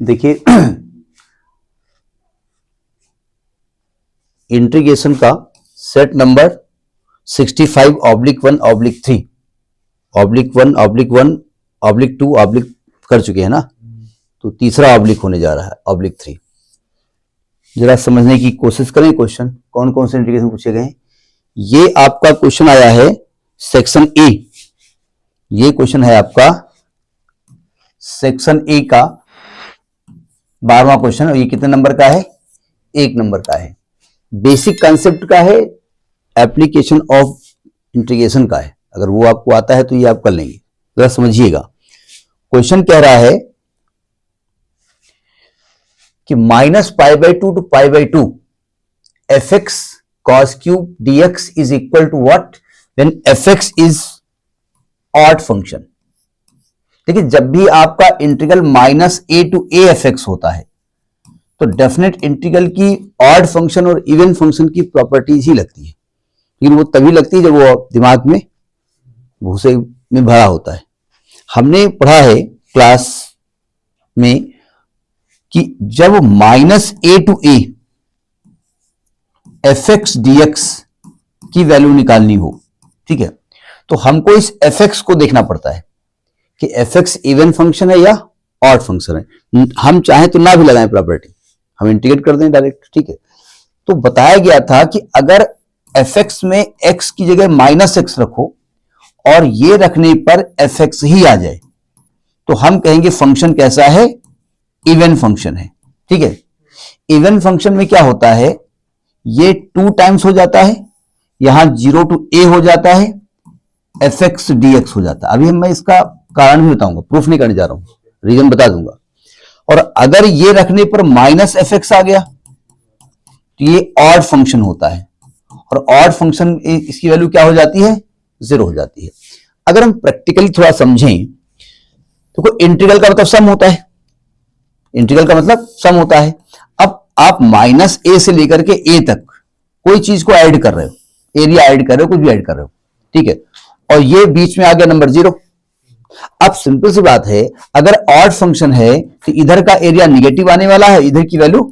देखिए इंटीग्रेशन का set number 65/1/3 (1/1/2 कर चुके हैं ना, तो तीसरा ऑब्लिक होने जा रहा है (3). जरा समझने की कोशिश करें क्वेश्चन कौन कौन से इंटीग्रेशन पूछे गए हैं। ये आपका क्वेश्चन आया है सेक्शन ए, ये क्वेश्चन है आपका सेक्शन ए का 12वां क्वेश्चन, और ये कितने नंबर का है, 1 नंबर का है। बेसिक कंसेप्ट का है, एप्लीकेशन ऑफ इंटीग्रेशन का है। अगर वो आपको आता है तो ये आप कर लेंगे। जरा समझिएगा, क्वेश्चन कह रहा है कि -π/2 to π/2 fx cos cube dx is equal to what when fx is odd function. देखिए, जब भी आपका integral -a to a fx होता है तो डेफिनेट इंटीग्रल की ऑड फंक्शन और इवन फंक्शन की प्रॉपर्टीज ही लगती है, लेकिन वो तभी लगती है जब वो दिमाग में भूसे में भरा होता है। हमने पढ़ा है क्लास में कि जब -a to a fx dx की वैल्यू निकालनी हो, ठीक है, तो हमको इस fx को देखना पड़ता है कि fx इवन फंक्शन है या ऑड फंक्शन है। हम चाहें तो ना भी लगाएं प्रॉपर्टी, हम इंटीग्रेट कर दें डायरेक्ट, ठीक है। तो बताया गया था कि अगर fx में x की जगह -x रखो और ये रखने पर fx ही आ जाए तो हम कहेंगे फंक्शन कैसा है, इवन फंक्शन है, ठीक है। इवन फंक्शन में क्या होता है, ये 2 टाइम्स हो जाता है, यहां 0 to a हो जाता है, fx dx हो जाता है। अभी मैं इसका कारण भी बताऊंगा, प्रूफ नहीं करने जा रहा हूं, रीजन बता दूंगा। और अगर ये रखने पर -fx आ गया तो ये ऑड फंक्शन होता है, और ऑड फंक्शन इसकी वैल्यू क्या हो जाती है, 0 हो जाती है। अगर हम प्रैक्टिकली थोड़ा समझें तो कोई इंटीग्रल का मतलब सम होता है, इंटीग्रल का मतलब सम होता है। अब आप -a से लेकर के a तक कोई चीज को ऐड कर रहे हो, एरिया ऐड कर रहे हो, कुछ भी ऐड कर रहे हो, ठीक है, और ये बीच में आ गया नंबर 0। अब सिंपल सी बात है, अगर ऑड फंक्शन है तो इधर का एरिया निगेटिव आने वाला है, इधर की वैल्यू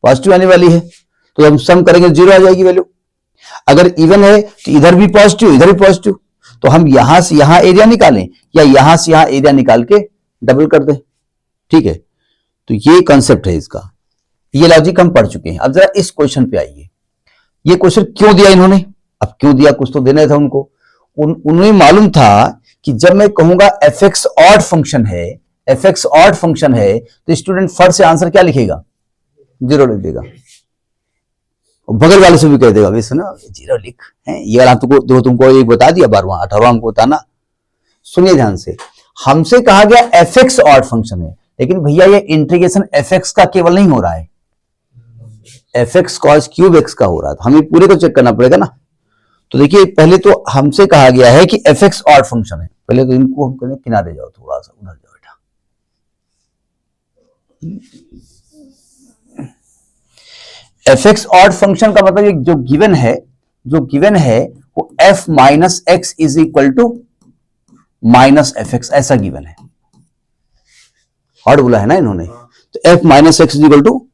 पॉजिटिव आने वाली है, तो हम सम करेंगे 0 आ जाएगी वैल्यू। अगर इवन है तो इधर भी पॉजिटिव इधर भी पॉजिटिव, तो हम यहां से यहां एरिया निकालें या यहां से यहां एरिया निकाल के डबल कर दें, ठीक है। तो ये कॉन्सेप्ट है इसका, ये लॉजिक हम पढ़ चुके हैं। अब जरा इस क्वेश्चन पे आइए, ये क्वेश्चन क्यों दिया इन्होंने, अब क्यों दिया, कुछ तो देना था उनको। उन्हें मालूम था कि जब मैं कहूंगा fx ऑड फंक्शन है, fx ऑड फंक्शन है, तो स्टूडेंट फर्स्ट से आंसर क्या लिखेगा, 0 लिख देगा, बगल वाले से भी कह देगा वैसे ना 0 लिख है। ये वाला तुमको एक बता दिया, 12वां 18वां हमको बताना। सुनिए ध्यान से, हमसे कहा गया fx ऑड फंक्शन है, लेकिन भैया ये इंटीग्रेशन fx का केवल नहीं हो रहा है, fx cos क्यूब x का हो रहा है, तो हमें पूरे को चेक करना पड़ेगा ना। तो देखिए, पहले तो हमसे कहा गया है कि fx ऑड फंक्शन है, पहले तो इनको हम कहें किनारे जाओ, थोड़ा सा उधर जाओ बेटा। fx ऑड फंक्शन का मतलब जो गिवन है वो f minus x is equal to -fx, ऐसा गिवन है। ऑड बोला है ना इन्होंने, तो f minus x is equal to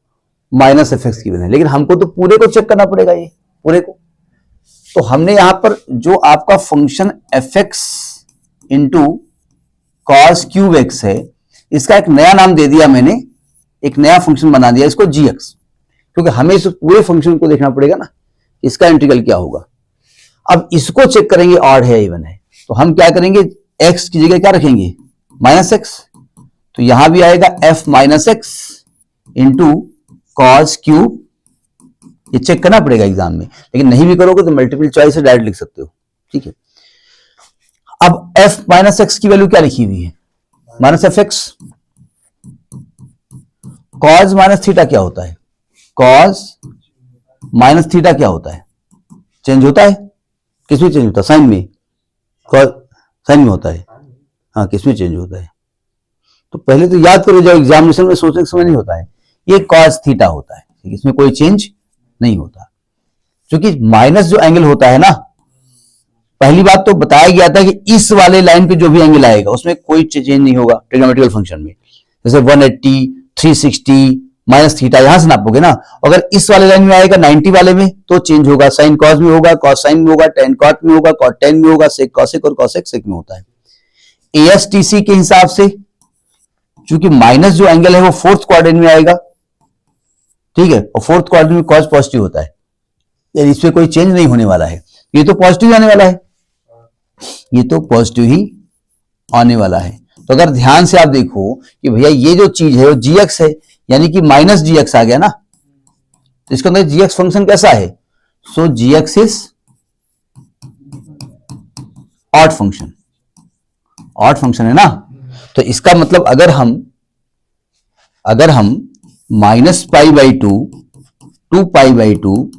-fx given है, लेकिन हमको तो पूरे को चेक करना पड़ेगा, ये पूरे को। तो हमने यहां पर जो आपका function fx into cos cube x है, इसका एक नया नाम दे दिया मैंने, एक नया फंक्शन बना दिया इसको gx, क्योंकि हमें इस पूरे फंक्शन को देखना पड़ेगा ना, इसका इंटीग्रल क्या होगा। अब इसको चेक करेंगे ऑड है इवन है, तो हम क्या करेंगे, x की जगह क्या रखेंगे, -x, तो यहां भी आएगा f minus x into cos cube. ये चेक करना पड़ेगा एग्जाम में, लेकिन नहीं भी करोगे तो मल्टीपल चॉइस से डायरेक्ट लिख सकते हो, ठीक है। अब f माइनस एक्स की वैल्यू क्या लिखी हुई है, -fx। कॉस माइनस थीटा क्या होता है, कॉस माइनस थीटा क्या होता है, चेंज होता है, किसमें चेंज होता है, साइन में, साइन में होता है, हाँ किसमें चेंज होता है। तो पहले तो याद करो, जब एग्जामिनेशन में सोचने के समय नहीं होता है, ये कॉस थीटा होता है, इसमें कोई चेंज नहीं होता, क्योंकि माइनस जो एंगल होता है ना, पहली बात तो बताया गया था कि इस वाले लाइन पे जो भी एंगल आएगा उसमें कोई चेंज नहीं होगा ट्रिग्नोमेट्रिकल फंक्शन में, जैसे 180, 360 माइनस थीटा यहां से नापोगे ना। अगर इस वाले लाइन में आएगा 90 वाले में तो चेंज होगा, साइन कॉस में होगा, कॉस साइन में होगा, टेन कॉट में होगा, कॉट टेन में होगा, सेक कॉसेक और कॉसेक सेक में होता है। एएसटीसी के हिसाब से चूंकि माइनस जो एंगल है वो फोर्थ क्वाड्रेंट में आएगा, ठीक है, और फोर्थ क्वाड्रेंट में कॉस पॉजिटिव होता है, यानी इसमें कोई चेंज नहीं होने वाला है, ये तो पॉजिटिव आने वाला है, ये तो पॉजिटिव ही आने वाला है। तो अगर ध्यान से आप देखो कि भैया ये जो चीज है वो जीएक्स है, यानी कि माइनस जीएक्स आ गया ना, तो इसके अंदर जीएक्स फंक्शन कैसा है? So GX is odd function, odd function है ना। तो इसका मतलब अगर हम minus pi by two pi by two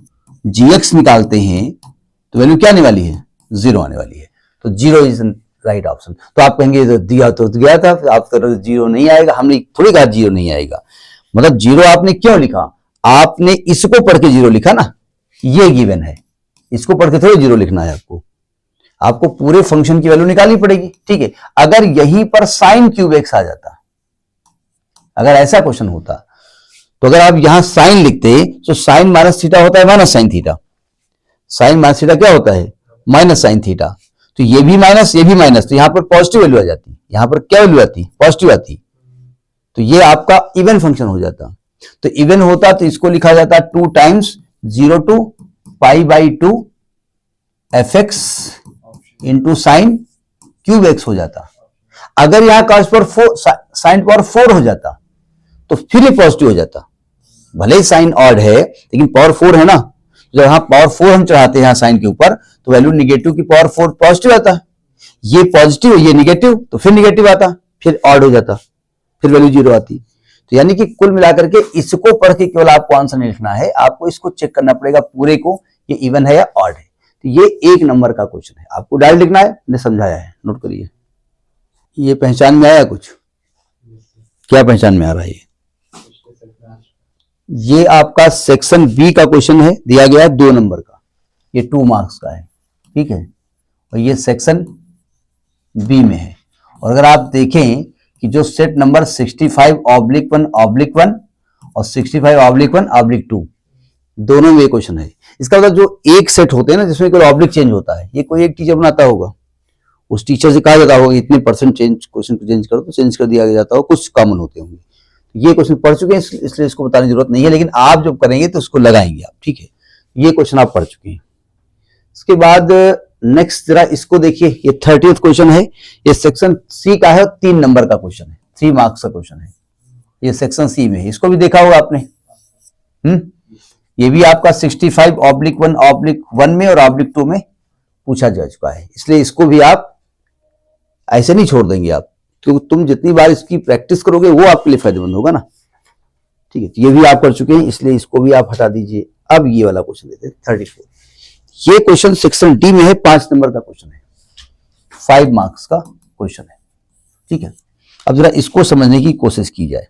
GX निकालते हैं तो वैल्यू क्या आने वाली है? 0 आने वाली है। तो 0 इज राइट ऑप्शन। तो आप कहेंगे तो दिया तो गया था, आप तो 0 नहीं आएगा, हमने थोड़ी कहा 0 नहीं आएगा। मतलब 0 आपने क्यों लिखा? आपने इसको पढ़ के 0 लिखा ना, ये गिवन है, इसको पढ़ के थोड़ी 0 लिखना है आपको, आपको पूरे फंक्शन की वैल्यू निकालनी पड़ेगी, ठीक है। अगर यहीं पर साइन क्यूब एक्स आ जाता, अगर ऐसा क्वेश्चन होता, तो अगर आप यहां साइन लिखते तो साइन माइनस थीटा होता है minus sine theta, sine minus theta क्या होता है? Minus sine theta. तो ये भी माइनस, ये भी माइनस, तो यहां पर पॉजिटिव वैल्यू आ जाती, यहां पर क्या वैल्यू आती? पॉजिटिव आती। तो ये आपका इवन फंक्शन हो जाता। तो इवन होता तो इसको लिखा जाता 2 times 0 to pi by 2 f x into sine cube x हो जाता। अगर यहां cos पर 4 साइन पावर 4 हो जाता तो फिर ये पॉजिटिव हो जाता, भले ही साइन ऑड है लेकिन पावर 4 है ना। जब यहां पावर 4 हम चढ़ाते हैं यहां साइन के ऊपर तो वैल्यू निगेटिव की पावर 4 पॉजिटिव आता, ये पॉजिटिव ये निगेटिव तो फिर निगेटिव आता, फिर ऑड हो जाता, फिर वैल्यू 0 आती। तो यानी कि कुल मिलाकर के इसको पढ़ के केवल आपको आंसर नहीं लिखना है, आपको इसको चेक करना पड़ेगा पूरे को, ये इवन है या ऑड है। तो ये 1 नंबर का क्वेश्चन है, आपको डायरेक्ट लिखना है, मैंने समझाया है, नोट करिए। ये पहचान में आया कुछ? क्या पहचान में आ रहा है? ये आपका सेक्शन बी का क्वेश्चन है, दिया गया है 2 नंबर का, ये 2 मार्क्स का है, ठीक है। और ये सेक्शन बी में है। और अगर आप देखें कि जो सेट नंबर 65/1/1 और 65/1/2 दोनों में क्वेश्चन है। इसका मतलब जो एक सेट होते हैं ना जिसमें कोई ऑब्लिक चेंज होता है, ये कोई एक टीचर बनाता होगा, उस टीचर से कहा जाता होगा इतने परसेंट चेंज, क्वेश्चन को चेंज करो तो चेंज कर दिया जाता होगा, कुछ कॉमन होते होंगे। ये क्वेश्चन पढ़ चुके हैं इसलिए इसको बताने की जरूरत नहीं है, लेकिन आप जब करेंगे तो उसको लगाएंगे आप, ठीक है। ये क्वेश्चन आप पढ़ चुके हैं। इसके बाद नेक्स्ट जरा इसको देखिए, ये 30th क्वेश्चन है, ये सेक्शन सी का है, 3 नंबर का क्वेश्चन है, 3 मार्क्स का क्वेश्चन है, ये सेक्शन सी में है, इसको भी देखा होगा आपने। ये भी आपका 65/1/1 में और (2) में पूछा जा चुका है, इसलिए इसको भी आप ऐसे नहीं छोड़ देंगे आप, क्योंकि तुम जितनी बार इसकी प्रैक्टिस करोगे वो आपके लिए फायदेमंद होगा ना, ठीक है। तो ये भी आप कर चुके हैं, इसलिए इसको भी आप हटा दीजिए। अब ये वाला क्वेश्चन देते हैं 34। ये क्वेश्चन सेक्शन डी में है, 5 नंबर का क्वेश्चन है, 5 मार्क्स का क्वेश्चन है, ठीक है। अब जरा इसको समझने की कोशिश की जाए,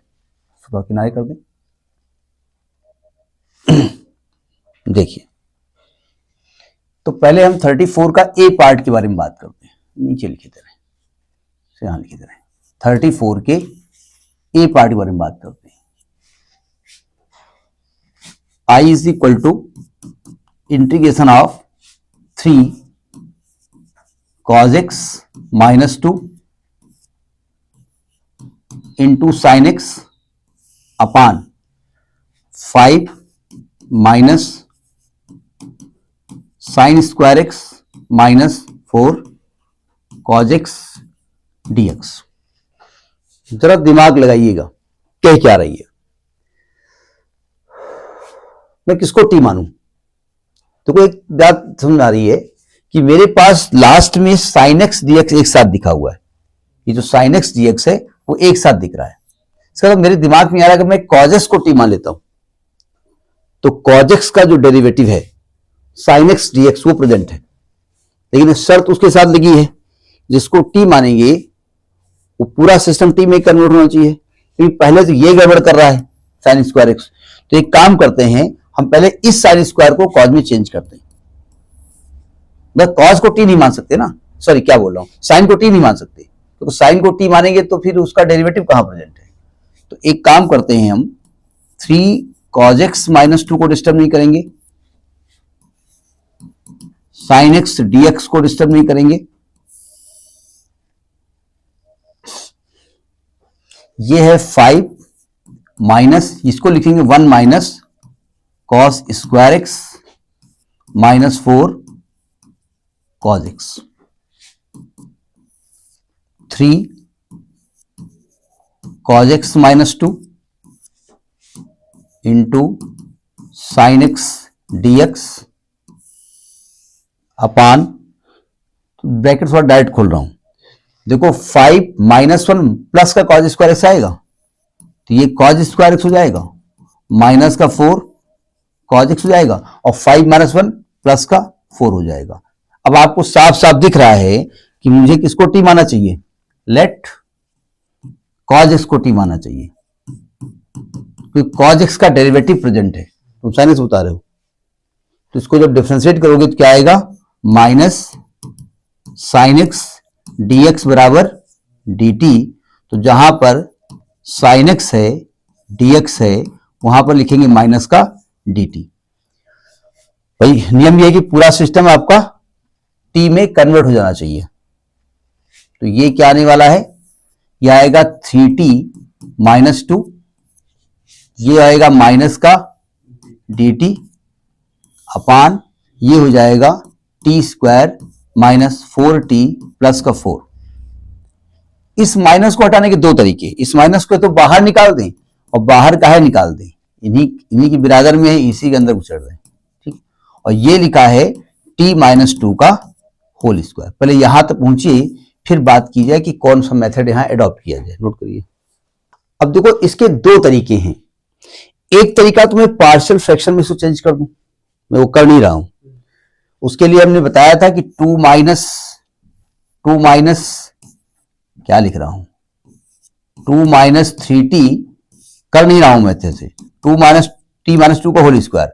थोड़ा किनारे कर दें। देखिए, तो पहले हम 34 का ए पार्ट के बारे में बात करते हैं, नीचे लिखे थे, यहां लिखे थे, 34 के ए पार्ट के बारे में बात करते हैं। I is equal to integration of 3 cos x minus 2 into sin x upon 5 minus sin square x minus 4 cos x dx। जरा दिमाग लगाइएगा, कह क्या रही है, मैं किसको टी मानूं? तो कोई एक बात समझ आ रही है कि मेरे पास लास्ट में sin x dx एक साथ दिखा हुआ है, ये जो sin x dx है वो एक साथ दिख रहा है। इसका मतलब मेरे दिमाग में आ रहा है कि मैं cos x को टी मान लेता हूं तो cos x का जो डेरिवेटिव है sin x dx वो प्रेजेंट है, लेकिन शर्त उसके साथ लगी है, जिसको टी मानेंगे वो पूरा सिस्टम टी में कन्वर्ट होना चाहिए, क्योंकि पहले तो ये गड़बड़ कर रहा है sin स्क्वायर x। तो एक काम करते हैं, हम पहले इस sin स्क्वायर को cos में चेंज करते हैं। cos को टी नहीं मान सकते ना, सॉरी क्या बोल रहा हूं, साइन को टी नहीं मान सकते, क्योंकि साइन को टी मानेंगे तो फिर उसका डेरिवेटिव कहां प्रेजेंट है, तो एक काम करते हैं हम, 3 cos x माइनस 2 को डिस्टर्ब नहीं करेंगे, sin x dx को डिस्टर्ब नहीं करेंगे, ये है 5 माइनस, इसको लिखेंगे 1 minus cos square x minus 4 cos x, 3 cos x minus 2 into sine x dx अपान, ब्रैकेट थोड़ा डायरेक्ट खोल रहा हूं, देखो 5 माइनस 1 प्लस का cos स्क्वायर एक्स आएगा, तो ये cos स्क्वायर एक्स हो जाएगा, माइनस का 4 cos एक्स हो जाएगा, और 5 माइनस 1 प्लस का 4 हो जाएगा। अब आपको साफ साफ दिख रहा है कि मुझे किसको t माना चाहिए, लेट cos एक्स को t माना चाहिए, क्योंकि cos एक्स का डेरिवेटिव प्रेजेंट है, तुम साइन एक्स बता रहे हो, तो इसको जब डिफरेंशिएट करोगे तो क्या आएगा, माइनस साइन एक्स dx बराबर dt, तो जहां पर साइन एक्स है dx है वहां पर लिखेंगे माइनस का dt। भाई नियम यह है कि पूरा सिस्टम आपका t में कन्वर्ट हो जाना चाहिए, तो ये क्या आने वाला है, यह आएगा 3t माइनस 2, ये आएगा माइनस का dt अपान, ये हो जाएगा t square minus 4t plus का 4। इस माइनस को हटाने के दो तरीके, इस माइनस को तो बाहर निकाल दें, और बाहर काहे निकाल दें, इन्हीं की बिरादर में है, इसी के अंदर गुजर रहे हैं, ठीक। और ये लिखा है t माइनस 2 का होल स्क्वायर। पहले यहां तक पहुंचिए, फिर बात की जाए कि कौन सा मेथड यहां एडॉप्ट किया जाए। नोट करिए, अब देखो इसके दो तरीके हैं, एक तरीका तो मैं पार्शियल फ्रैक्शन में इसको चेंज कर दूं, मैं वो कर नहीं रहा हूं, उसके लिए हमने बताया था कि 2 माइनस क्या लिख रहा हूं, 2 माइनस 3t कर नहीं रहा हूं मैं अच्छे से, 2 माइनस t माइनस 2 का होल स्क्वायर,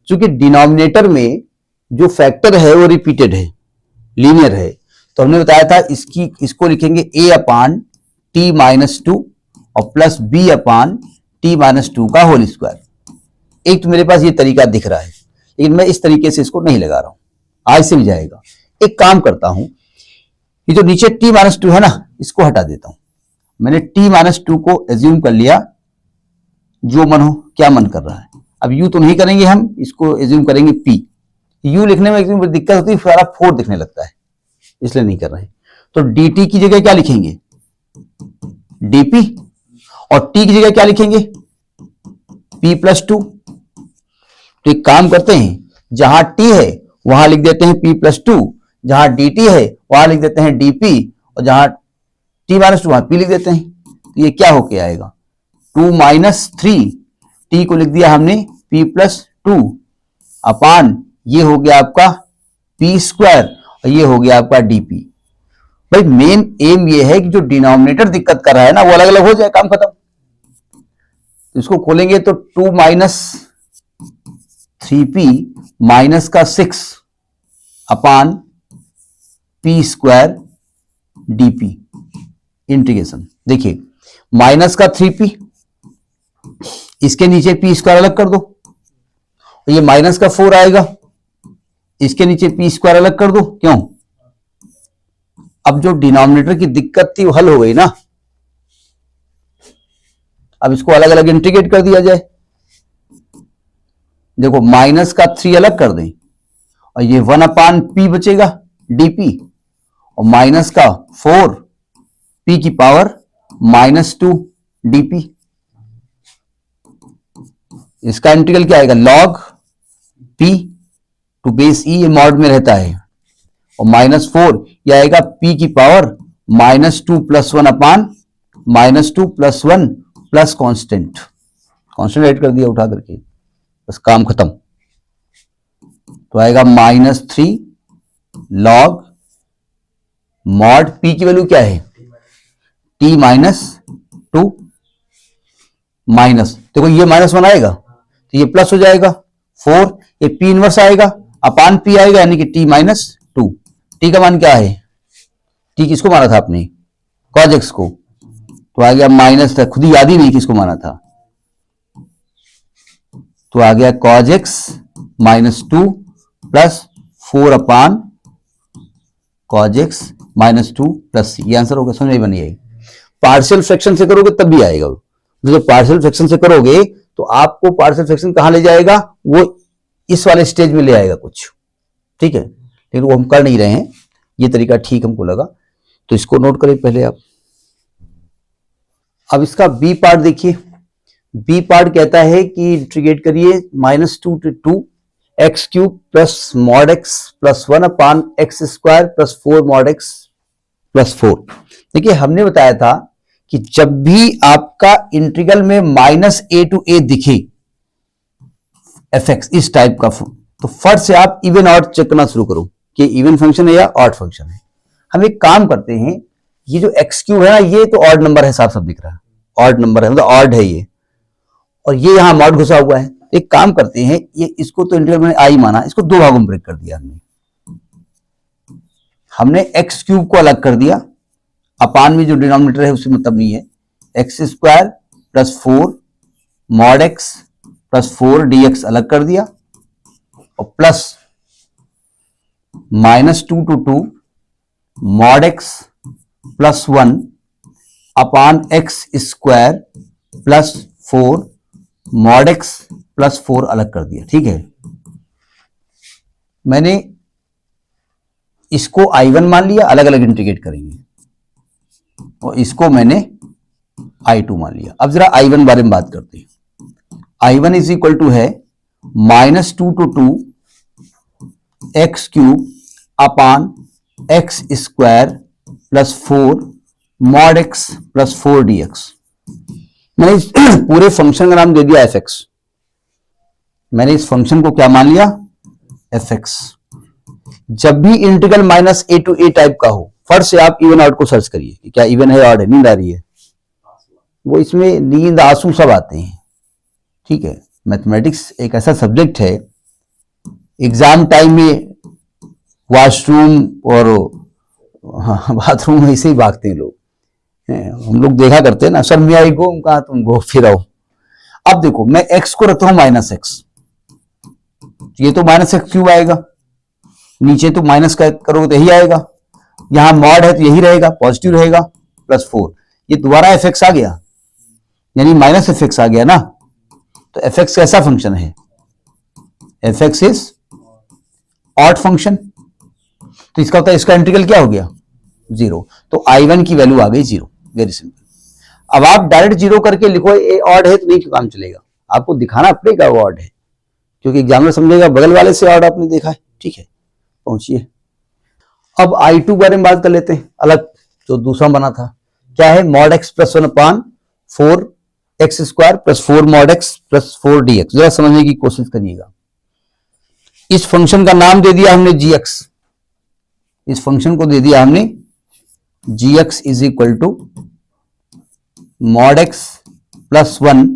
क्योंकि डिनोमिनेटर में जो फैक्टर है वो रिपीटेड है, लीनियर है, तो हमने बताया था इसको लिखेंगे a अपान t माइनस 2 और प्लस b अपान t माइनस 2 का होल स्क्वायर। एक तो मेरे पास ये तरीका दिख रहा है, लेकिन मैं इस तरीके से इसको नहीं लगा रहा हूं, आज से भी जाएगा। एक काम करता हूं, ये जो नीचे t माइनस 2 है ना, इसको हटा देता हूं। मैंने t माइनस 2 को एज्यूम कर लिया, जो मन हो, क्या मन कर रहा है। अब u तो नहीं करेंगे हम, इसको एज्यूम करेंगे p। u लिखने में एक दिक्कत होती है, सारा 4 दिखने लगता है, इसलिए नहीं कर रहे हैं। तो dt की जगह क्या लिखेंगे, dp, और t की जगह क्या लिखेंगे, p प्लस 2। तो एक काम करते हैं, जहां t है वहां लिख देते हैं p प्लस 2, जहां dt है वहां लिख देते हैं dp, और जहां t माइनस 2 वहां p लिख देते हैं। तो ये क्या होके आएगा, 2 माइनस 3, t को लिख दिया हमने p प्लस 2 अपान, ये हो गया आपका p स्क्वायर, और ये हो गया आपका dp। भाई मेन एम ये है कि जो डिनोमिनेटर दिक्कत कर रहा है ना, वो अलग अलग हो जाए, काम खत्म। इसको खोलेंगे तो 2 माइनस 3p माइनस का 6 अपान p स्क्वायर dp इंटीग्रेशन। देखिए माइनस का 3p, इसके नीचे p स्क्वायर अलग कर दो, तो ये माइनस का 4 आएगा, इसके नीचे p स्क्वायर अलग कर दो, क्यों, अब जो डिनोमिनेटर की दिक्कत थी वो हल हो गई ना। अब इसको अलग अलग इंटीग्रेट कर दिया जाए, देखो माइनस का 3 अलग कर दें, और ये 1 अपान p बचेगा dp, और माइनस का 4 p की पावर माइनस 2 dp। इसका इंटीग्रल क्या आएगा, log p to base e, ये मॉड में रहता है, और माइनस 4 यह आएगा p की power minus 2 plus 1 upon minus 2 plus 1 plus constant add कर दिया उठा करके, बस काम खत्म। तो आएगा माइनस 3 लॉग मॉड p की वैल्यू क्या है, t माइनस 2 माइनस, देखो ये माइनस 1 आएगा तो ये प्लस हो जाएगा 4, ये p इनवर्स आएगा अपान p आएगा, यानी कि t माइनस 2। t का मान क्या है, t किसको माना था आपने, cos x को, तो आ गया माइनस था, खुद ही याद ही नहीं किसको माना था, तो आ गया cos x -2 प्लस 4 अपान cos x -2 प्लस c। ये आंसर होगा, समझ में बनी आएगी। पार्शियल फ्रैक्शन से करोगे तब भी आएगा वो, जब पार्शियल फ्रैक्शन से करोगे तो आपको पार्शियल फ्रैक्शन कहां ले जाएगा, वो इस वाले स्टेज में ले आएगा कुछ, ठीक है, लेकिन वो हम कर नहीं रहे हैं, ये तरीका ठीक हमको लगा, तो इसको नोट करें पहले आप। अब इसका बी पार्ट देखिए, बी पार्ट कहता है कि इंटीग्रेट करिए -2 to 2 x cube plus mod x plus 1 upon x square plus 4 mod x plus 4। देखिए हमने बताया था कि जब भी आपका इंटीग्रल में -a to a दिखे fx इस टाइप का, तो फट से आप इवन ऑड चेक करना शुरू करो कि इवन फंक्शन है या ऑड फंक्शन है। हम एक काम करते हैं, ये जो x क्यूब है ना, ये तो ऑड नंबर है, साफ साफ दिख रहा है, ऑड नंबर है, मतलब ऑड है ये, और ये यहां मॉड घुसा हुआ है। एक काम करते हैं, ये इसको तो इंटीग्रल में आई माना, इसको दो भागों में ब्रेक कर दिया हमने एक्स क्यूब को अलग कर दिया, अपान में जो डिनोमिनेटर है उससे मतलब नहीं है, x square plus 4 mod x plus 4 dx अलग कर दिया, और plus -2 to 2 mod x plus 1 upon x square plus 4 mod x plus 4 अलग कर दिया, ठीक है। मैंने इसको I1 मान लिया, अलग अलग इंटीग्रेट करेंगे, और इसको मैंने I2 मान लिया। अब जरा I1 बारे में बात करते हैं। I1 इज इक्वल टू है -2 to 2 x cube upon x square plus 4 mod x plus 4 dx। मैंने इस पूरे फंक्शन का नाम दे दिया fx, मैंने इस फंक्शन को क्या मान लिया, fx। जब भी integral -a to a type का हो, फट से आप इवन आउट को सर्च करिए कि क्या इवन है ऑड है। नींद आ रही है, वो इसमें नींद आंसू सब आते हैं, ठीक है। मैथमेटिक्स एक ऐसा सब्जेक्ट है, एग्जाम टाइम में वॉशरूम और बाथरूम में ऐसे ही भागते हैं लोग, हम लोग देखा करते हैं ना, सर मैं आई गो, कहा तुम गो फिर आओ। अब देखो मैं x को रखता हूं -x, ये तो -x क्यूब आएगा, नीचे तो माइनस करोगे तो यही आएगा, यहां मॉड है तो यही रहेगा, पॉजिटिव रहेगा, प्लस 4, ये दोबारा fx आ गया, यानी -fx आ गया ना। तो fx कैसा फंक्शन है, fx इज ऑड फंक्शन, तो इसका होता है, इसका इंटीग्रल क्या हो गया 0, तो I1 की वैल्यू आ गई 0, वेरी सिंपल। अब आप डायरेक्ट 0 करके लिखो ए ऑड है तो नहीं काम चलेगा, आपको दिखाना पड़ेगा वो ऑड है, क्योंकि एग्जामिनर समझेगा बगल वाले से ऑड आपने देखा है, ठीक है। पहुंचिए, अब I2 बारे में बात कर लेते हैं, अलग जो दूसरा बना था, क्या है, मॉड एक्स प्लस 1 अपान 4 x square plus 4 mod x plus 4 dx। जरा समझने की कोशिश करिएगा। इस फंक्शन का नाम दे दिया हमने gx, इस फंक्शन को दे दिया हमने gx is equal to mod x plus 1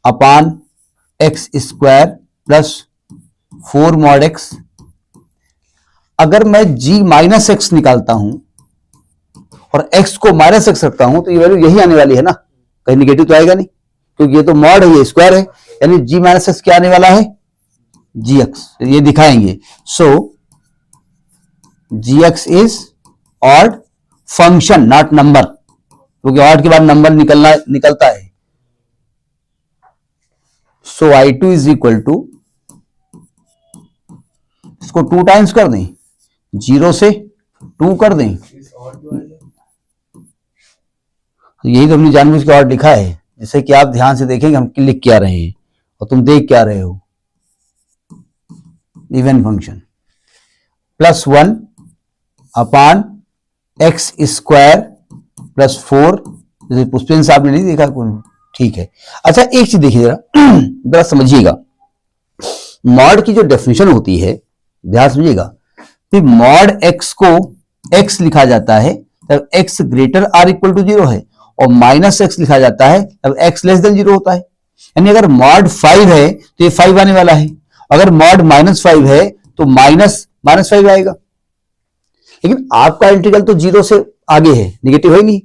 upon x square plus 4 mod x. अगर मैं g माइनस एक्स निकालता हूं और x को माइनस एक्स रखता हूं, तो ये वैल्यू यही आने वाली है ना, कहीं निगेटिव तो आएगा नहीं, क्योंकि ये तो मॉड है, ये स्क्वायर है, यानी g माइनस एक्स क्या आने वाला है, gx, ये दिखाएंगे। सो gx is odd function not number, क्योंकि ऑड के बाद नंबर निकलता है। सो I2 इज इक्वल टू, इसको 2 टाइम्स कर दें, 0 से 2 कर दें, यही तो हमने जानबूझ के ऑड लिखा है, जैसे कि आप ध्यान से देखेंगे हम लिख क्या रहे हैं और तुम देख क्या रहे हो, even function plus 1 upon x square plus 4, जैसे पुष्पेंद्र साहब ने नहीं देखा कौन, ठीक है। अच्छा एक चीज देखिए जरा समझिएगा, मॉड की जो डेफिनेशन होती है, ध्यान समझिएगा, कि मॉड एक्स को एक्स लिखा जाता है तब x greater or equal to 0 है, और माइनस एक्स लिखा जाता है तब एक्स लेस देन 0 होता है। यानी अगर मॉड 5 है तो ये 5 आने वाला है, अगर मॉड -5 है तो -5 आएगा। लेकिन आपका इंटीग्रल तो 0 से आगे है, निगेटिव है नहीं,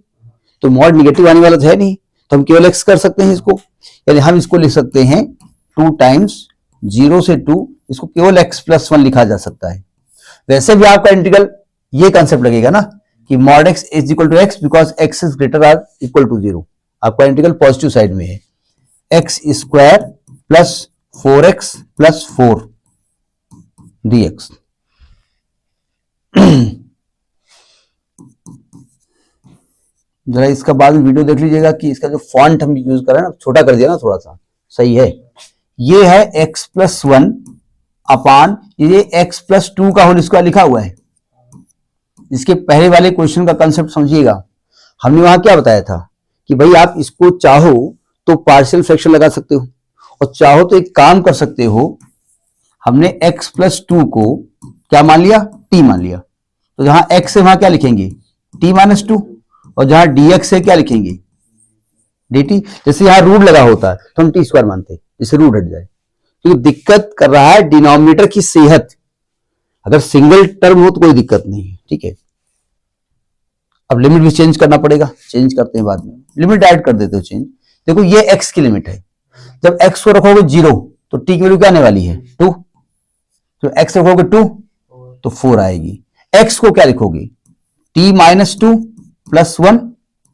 तो मॉड निगेटिव आने वाला तो है नहीं, तो हम केवल x कर सकते हैं इसको, यानी हम इसको लिख सकते हैं 2 टाइम्स 0 से 2, इसको केवल x+1 लिखा जा सकता है। वैसे भी आपका इंटीग्रल ये कंसेप्ट लगेगा ना कि mod x is equal to x because x is greater or equal to 0, आपका इंटीग्रल पॉजिटिव साइड में है। x square plus 4x plus 4 dx। जरा इसका बाद में वीडियो देख लीजिएगा कि इसका जो फॉन्ट हम यूज कर रहे हैं ना, छोटा कर दिया ना थोड़ा सा, सही है। ये है x+1 अपान ये x+2 का होल स्क्वायर लिखा हुआ है। इसके पहले वाले क्वेश्चन का कंसेप्ट समझिएगा। हमने वहां क्या बताया था कि भाई आप इसको चाहो तो पार्शियल फ्रैक्शन लगा सकते हो और चाहो तो एक काम कर सकते हो, हमने x+2 को क्या मान लिया, t मान लिया, तो जहां x है वहां क्या लिखेंगे t-2, और जहां dx है क्या लिखेंगे dt। जैसे यहां रूट लगा होता है तो हम टी स्क्वायर मानते हैं, जिससे रूट हट जाए। तो दिक्कत कर रहा है डिनोमिनेटर की सेहत, अगर सिंगल टर्म हो तो कोई दिक्कत नहीं है, ठीक है। अब लिमिट भी चेंज करना पड़ेगा, चेंज करते हैं बाद में, लिमिट ऐड कर देते हो चेंज। देखो ये x की लिमिट है, जब x को रखोगे 0 तो t की वैल्यू क्या आने वाली है 2, तो x रखोगे 2 तो 4 आएगी। x को क्या लिखोगे t-2 प्लस 1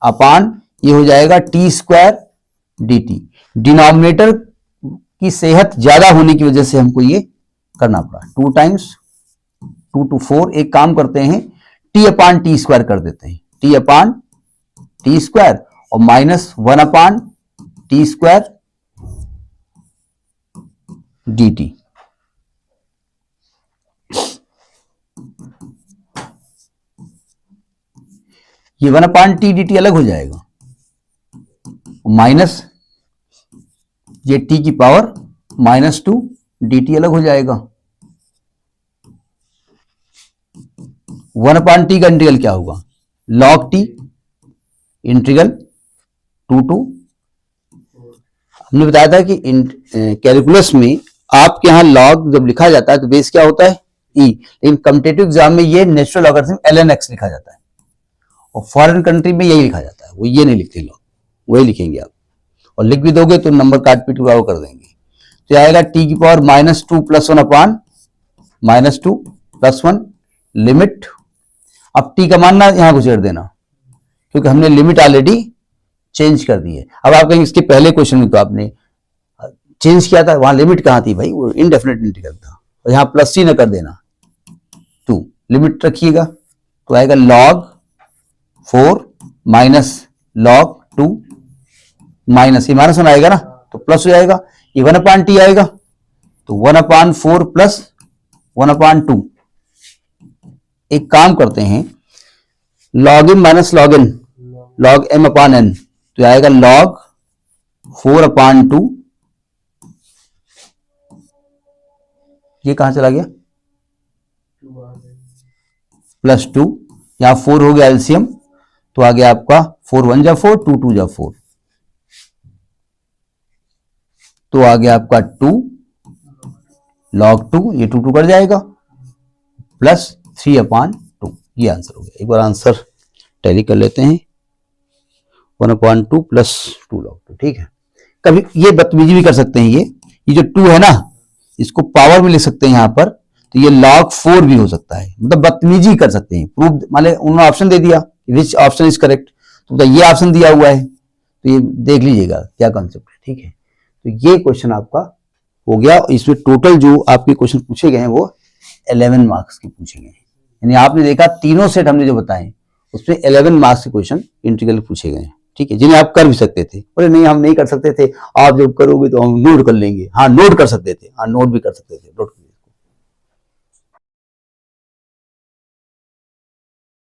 अपान ये हो जाएगा t स्क्वायर dt। डिनोमिनेटर की सेहत ज्यादा होने की वजह से हमको ये करना पड़ा। 2 टाइम्स 2 to 4, एक काम करते हैं t अपान टी स्क्वायर कर देते हैं, t अपान टी स्क्वायर और माइनस 1 अपान टी स्क्वायर dt। ये 1 अपान टी dt अलग हो जाएगा, माइनस ये t की पावर -2 dt अलग हो जाएगा। 1 अपान टी का इंटीग्रल क्या होगा log t इंटीग्रल 2 to, हमने बताया था कि कैलकुलस में आपके यहां log जब लिखा जाता है तो बेस क्या होता है e, लेकिन कॉम्पिटिटिव एग्जाम में ये नेचुरल लॉगरिथम ln x लिखा जाता है और फॉरेन कंट्री में यही लिखा जाता है, वो ये नहीं लिखते लोग, वही लिखेंगे आप, और लिख भी दोगे तो नंबर काट पीट कर देंगे। तो आएगा t की पावर -2 प्लस 1 अपान -2 प्लस 1 लिमिट। अब t का मानना यहां घुसेड़ देना क्योंकि हमने लिमिट ऑलरेडी चेंज कर दी है। अब आप कहेंगे इसके पहले क्वेश्चन में तो आपने चेंज किया था, वहां लिमिट कहां थी भाई, वो इनडेफिनेट इंटीग्रल था, और यहां प्लस सी न कर देना 2, लिमिट रखिएगा तो आएगा log 4 माइनस log 2 माइनस ये -1 आएगा ना तो प्लस हो जाएगा, ये 1 अपान टी आएगा तो 1 अपान 4 प्लस 1 अपान 2। एक काम करते हैं log m minus log n, log m अपान n, तो आएगा log 4 अपान 2, ये कहां चला गया प्लस 2, यहां 4 हो गया एलसीएम तो आ गया आपका 4 1 जा 4 2 2 जा 4, तो आ गया आपका 2 log 2, ये 2 2 कर जाएगा प्लस 3 अपान 2, ये आंसर हो गया। एक बार आंसर टैली कर लेते हैं 1 अपान 2 प्लस 2 log 2, ठीक है। कभी ये बदतमीजी भी कर सकते हैं, ये जो 2 है ना इसको पावर में लिख सकते हैं यहां पर, तो ये log 4 भी हो सकता है, मतलब बदतमीजी कर सकते हैं। प्रूफ मान ली उन्होंने ऑप्शन दे दिया विच ऑप्शन इज करेक्ट, तो ये ऑप्शन दिया हुआ है तो ये देख लीजिएगा क्या कॉन्सेप्ट है, ठीक है। तो ये क्वेश्चन आपका हो गया। इसमें टोटल जो आपके क्वेश्चन पूछे गए हैं वो 11 मार्क्स के पूछे गए हैं, यानी आपने देखा तीनों सेट हमने जो बताए उसमें 11 मार्क्स के क्वेश्चन इंटीग्रल पूछे गए हैं, ठीक है, जिन्हें आप कर भी सकते थे। बोले नहीं हम नहीं कर सकते थे, आप जब करोगे तो हम नोट कर लेंगे, हाँ नोट कर सकते थे, हाँ नोट भी कर सकते थे, नोट